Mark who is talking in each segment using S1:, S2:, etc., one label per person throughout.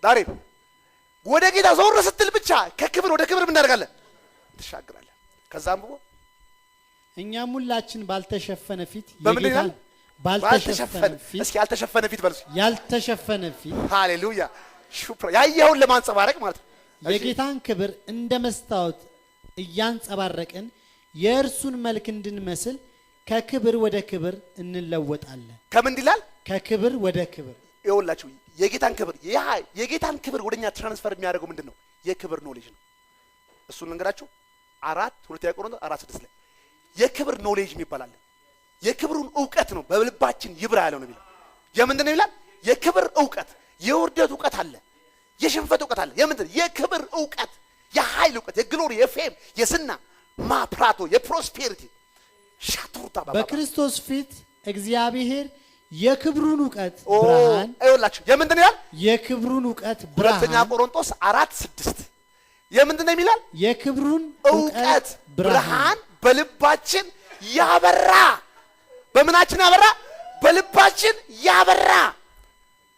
S1: ዛሬ ወደ ጌታ ዞር ስትል ብቻ ከክብር ወደ ክብር ምን እናደርጋለን? ትሻገራለህ። ከዛም ብሎ
S2: እኛም ሁላችን ባልተሸፈነ ፊት
S1: የጌታን
S2: ባልተሸፈነ ፊት
S1: እስኪ ያልተሸፈነ ፊት በርሱ
S2: ያልተሸፈነ ፊት
S1: ሃሌሉያ ሹፕራ ያየውን ለማንጸባረቅ ማለት ነው።
S2: የጌታን ክብር እንደ መስታወት እያንጸባረቅን የእርሱን መልክ እንድንመስል ከክብር ወደ ክብር እንለወጣለን።
S1: ከምን ይላል? ከክብር
S2: ወደ ክብር።
S1: ይኸውላችሁ የጌታን ክብር ወደኛ ትራንስፈር የሚያደርገው ምንድነው? የክብር ኖሌጅ ነው። እሱን እንገራችሁ 2 ቆሮንቶስ 4:6 ላይ የክብር ኖሌጅ የሚባል አለ። የክብሩን ዕውቀት ነው በልባችን ይብራ ያለው ነው የሚለው። የምንድን ነው ይላል? የክብር ዕውቀት። የውርደት ዕውቀት አለ፣ የሽንፈት ዕውቀት አለ። የምንድን? የክብር ዕውቀት፣ የኃይል ዕውቀት፣ የግሎሪ፣ የፌም፣ የዝና ማፕራቶ፣ የፕሮስፔሪቲ ሻቱርታ
S2: በክርስቶስ ፊት እግዚአብሔር የክብሩን ዕውቀት ብርሃን
S1: አይወላችሁ። የምንድን ነው ይላል?
S2: የክብሩን ዕውቀት ብርሃን
S1: 2 ቆሮንቶስ 4:6 የምንድን ነው ይላል?
S2: የክብሩን
S1: ዕውቀት ብርሃን በልባችን ያበራ። በምናችን ያበራ? በልባችን ያበራ።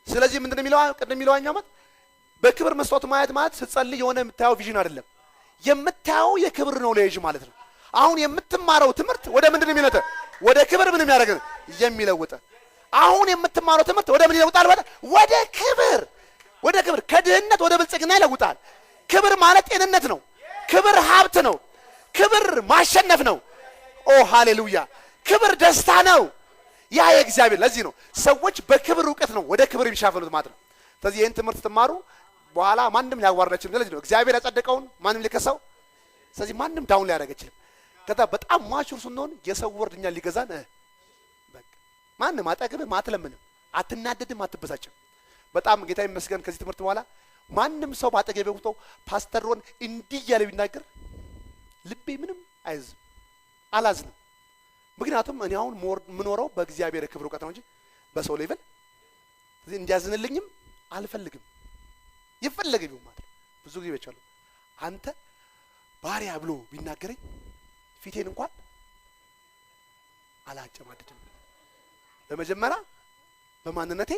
S1: ስለዚህ ምንድነው የሚለው? ቅድም የሚለው አኛመት በክብር መስዋዕት ማየት ማለት ስትጸልይ የሆነ የምታየው ቪዥን አይደለም። የምታየው የክብር ኖሌጅ ማለት ነው። አሁን የምትማረው ትምህርት ወደ ምንድን ነው የሚለውጥ? ወደ ክብር ምን የሚያደርግ የሚለውጥ። አሁን የምትማረው ትምህርት ወደ ምን ይለውጣል? ወደ ክብር፣ ወደ ክብር። ከድህነት ወደ ብልጽግና ይለውጣል። ክብር ማለት ጤንነት ነው። ክብር ሀብት ነው። ክብር ማሸነፍ ነው። ኦ ሃሌሉያ! ክብር ደስታ ነው። ያ የእግዚአብሔር። ለዚህ ነው ሰዎች በክብር ዕውቀት ነው ወደ ክብር የሚሻፈሉት ማለት ነው። ስለዚህ ይህን ትምህርት ትማሩ በኋላ ማንም ሊያዋርዳችሁ። ለዚህ ነው እግዚአብሔር ያጸደቀውን ማንም ሊከሰው። ስለዚህ ማንም ዳውን ሊያደርግ አይችልም። ከዛ በጣም ማቹር ስንሆን የሰው ወርድ እኛን ሊገዛን በቃ ማንም አጠገብህ አትለምንም፣ አትናደድም፣ አትበሳጭም። በጣም ጌታ ይመስገን ከዚህ ትምህርት በኋላ ማንም ሰው ባጠገቤ ወጥቶ ፓስተር ሮን እንዲህ ያለ ቢናገር ልቤ ምንም አይዝም፣ አላዝንም። ምክንያቱም እኔ አሁን ምኖረው በእግዚአብሔር ክብር ዕውቀት ነው እንጂ በሰው ሌቭል ስለዚህ እንዲያዝንልኝም አልፈልግም። ይፈልገኝ ማለት ብዙ ጊዜ በቻለሁ አንተ ባሪያ ብሎ ቢናገረኝ ፊቴን እንኳን አላጨማድድም። በመጀመሪያ በማንነቴ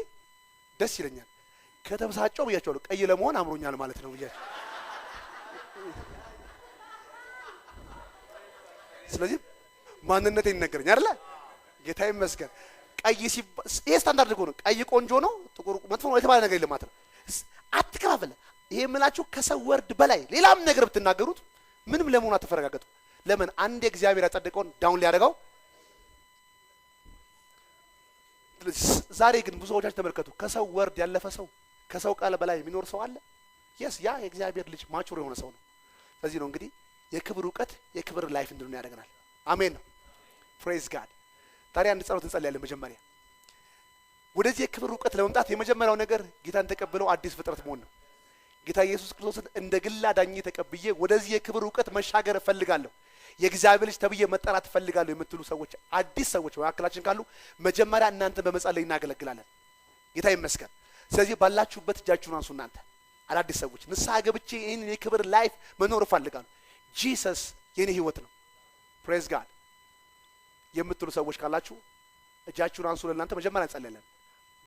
S1: ደስ ይለኛል። ከተበሳጨው ብያቸዋለሁ ቀይ ለመሆን አምሮኛል ማለት ነው ብያቸው። ስለዚህ ማንነቴ ይነገረኝ አይደለ? ጌታ ይመስገን። ቀይ ይሄ ስታንዳርድ ነው። ቀይ ቆንጆ ነው፣ ጥቁር መጥፎ ነው የተባለ ነገር የለም ማለት ነው። አትከፋፈለ። ይሄ የምላችሁ ከሰው ወርድ በላይ ሌላም ነገር ብትናገሩት ምንም ለመሆኑ አትፈረጋገጡ። ለምን? አንድ እግዚአብሔር ያጸደቀውን ዳውን ሊያደርገው። ዛሬ ግን ብዙዎቻችሁ ተመልከቱ፣ ከሰው ወርድ ያለፈ ሰው ከሰው ቃል በላይ የሚኖር ሰው አለ። የስ ያ የእግዚአብሔር ልጅ ማቹር የሆነ ሰው ነው። ስለዚህ ነው እንግዲህ የክብር ዕውቀት የክብር ላይፍ እንድንሆን ያደርገናል። አሜን ነው። ፕሬዝ ጋድ። ታዲያ አንድ ጸሎት እንጸልያለን። መጀመሪያ ወደዚህ የክብር ዕውቀት ለመምጣት የመጀመሪያው ነገር ጌታን ተቀብለው አዲስ ፍጥረት መሆን ነው። ጌታ ኢየሱስ ክርስቶስን እንደ ግል አዳኜ ተቀብዬ ወደዚህ የክብር ዕውቀት መሻገር እፈልጋለሁ፣ የእግዚአብሔር ልጅ ተብዬ መጠራት እፈልጋለሁ የምትሉ ሰዎች፣ አዲስ ሰዎች በመካከላችን ካሉ መጀመሪያ እናንተ በመጸለይ እናገለግላለን። ጌታ ይመስገን። ስለዚህ ባላችሁበት እጃችሁን አንሱ። እናንተ አዳዲስ ሰዎች ንስሐ ገብቼ ይህን የክብር ላይፍ መኖር እፈልጋለሁ፣ ጂሰስ የኔ ህይወት ነው፣ ፕሬዝ ጋድ የምትሉ ሰዎች ካላችሁ እጃችሁን አንሱ። ለእናንተ መጀመሪያ እንጸልያለን።